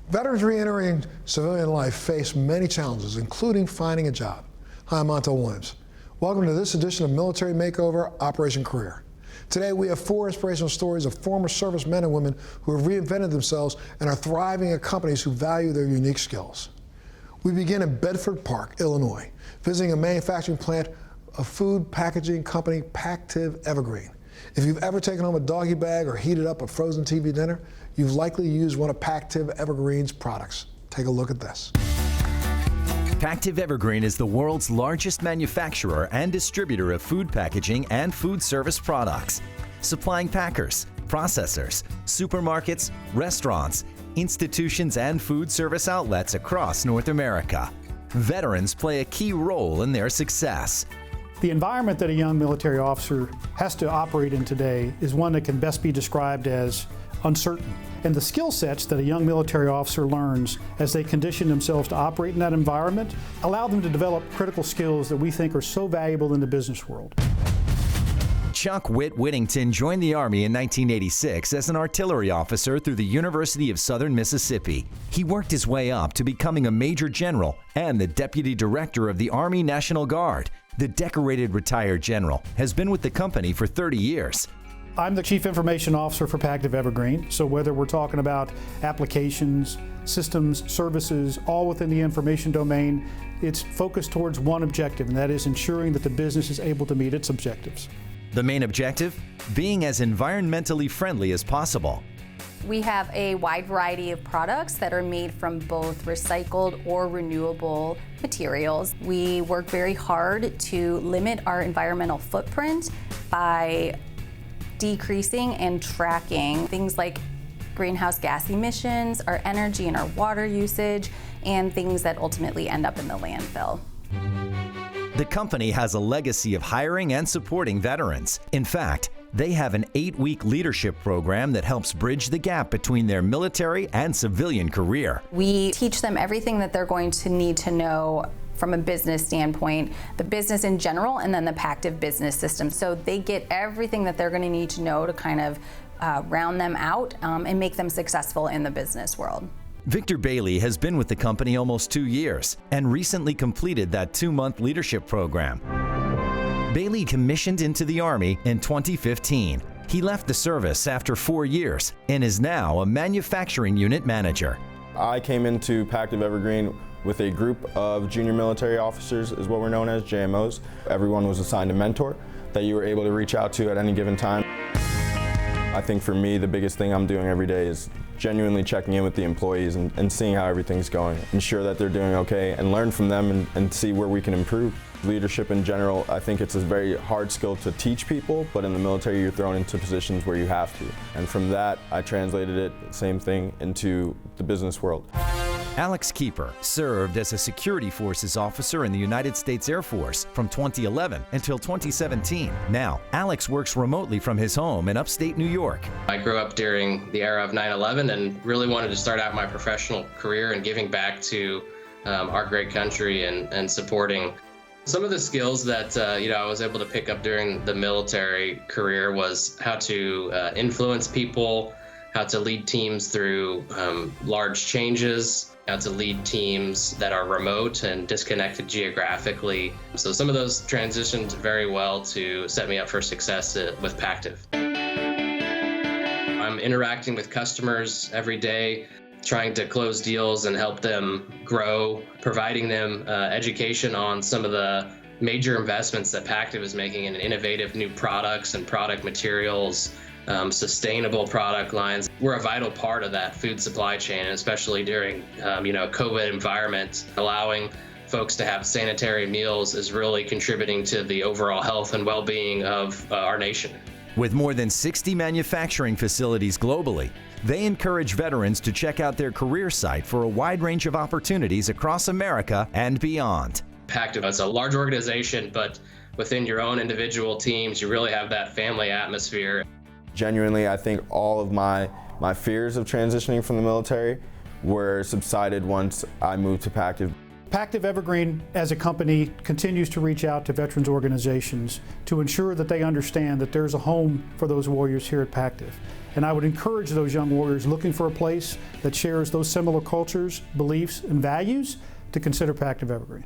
Veterans re-entering civilian life face many challenges, including finding a job. Hi, I'm Montel Williams. Welcome to this edition of Military Makeover Operation Career. Today we have 4 inspirational stories of former service men and women who have reinvented themselves and are thriving at companies who value their unique skills. We begin in Bedford Park, Illinois, visiting a manufacturing plant of food packaging company Pactiv Evergreen. If you've ever taken home a doggy bag or heated up a frozen TV dinner, you've likely used one of Pactiv Evergreen's products. Take a look at this. Pactiv Evergreen is the world's largest manufacturer and distributor of food packaging and food service products, supplying packers, processors, supermarkets, restaurants, institutions, and food service outlets across North America. Veterans play a key role in their success. The environment that a young military officer has to operate in today is one that can best be described as uncertain. And the skill sets that a young military officer learns as they condition themselves to operate in that environment allow them to develop critical skills that we think are so valuable in the business world. Chuck Whittington joined the Army in 1986 as an artillery officer through the University of Southern Mississippi. He worked his way up to becoming a major general and the deputy director of the Army National Guard. The decorated retired general has been with the company for 30 years. I'm the Chief Information Officer for Pactiv Evergreen, so whether we're talking about applications, systems, services, all within the information domain, it's focused towards one objective, and that is ensuring that the business is able to meet its objectives. The main objective? Being as environmentally friendly as possible. We have a wide variety of products that are made from both recycled or renewable materials. We work very hard to limit our environmental footprint by decreasing and tracking things like greenhouse gas emissions, our energy and our water usage, and things that ultimately end up in the landfill. The company has a legacy of hiring and supporting veterans. In fact, they have an 8-week leadership program that helps bridge the gap between their military and civilian career. We teach them everything that they're going to need to know from a business standpoint, the business in general, and then the Pactiv business system. So they get everything that they're going to need to know to kind of round them out and make them successful in the business world. Victor Bailey has been with the company almost 2 years and recently completed that 2-month leadership program. Bailey commissioned into the Army in 2015. He left the service after 4 years and is now a manufacturing unit manager. I came into Pactiv Evergreen with a group of junior military officers, is what we're known as, JMOs. Everyone was assigned a mentor that you were able to reach out to at any given time. I think for me, the biggest thing I'm doing every day is genuinely checking in with the employees and seeing how everything's going, ensure that they're doing okay, and learn from them and see where we can improve. Leadership in general, I think it's a very hard skill to teach people, but in the military you're thrown into positions where you have to. And from that, I translated it, same thing, into the business world. Alex KIEPER served as a security forces officer in the United States Air Force from 2011 until 2017. Now, Alex works remotely from his home in upstate New York. I grew up during the era of 9/11 and really wanted to start out my professional career and giving back to our great country and supporting. Some of the skills that I was able to pick up during the military career was how to influence people, how to lead teams through large changes, how to lead teams that are remote and disconnected geographically. So some of those transitioned very well to set me up for success with Pactiv. I'm interacting with customers every day, trying to close deals and help them grow, providing them education on some of the major investments that Pactiv is making in innovative new products and product materials, sustainable product lines. We're a vital part of that food supply chain, especially during COVID environment. Allowing folks to have sanitary meals is really contributing to the overall health and well-being of our nation. With more than 60 manufacturing facilities globally, they encourage veterans to check out their career site for a wide range of opportunities across America and beyond. Pactiv is a large organization, but within your own individual teams, you really have that family atmosphere. Genuinely, I think all of my fears of transitioning from the military were subsided once I moved to Pactiv. Pactiv Evergreen, as a company, continues to reach out to veterans organizations to ensure that they understand that there's a home for those warriors here at Pactiv. And I would encourage those young warriors looking for a place that shares those similar cultures, beliefs, and values to consider Pactiv Evergreen.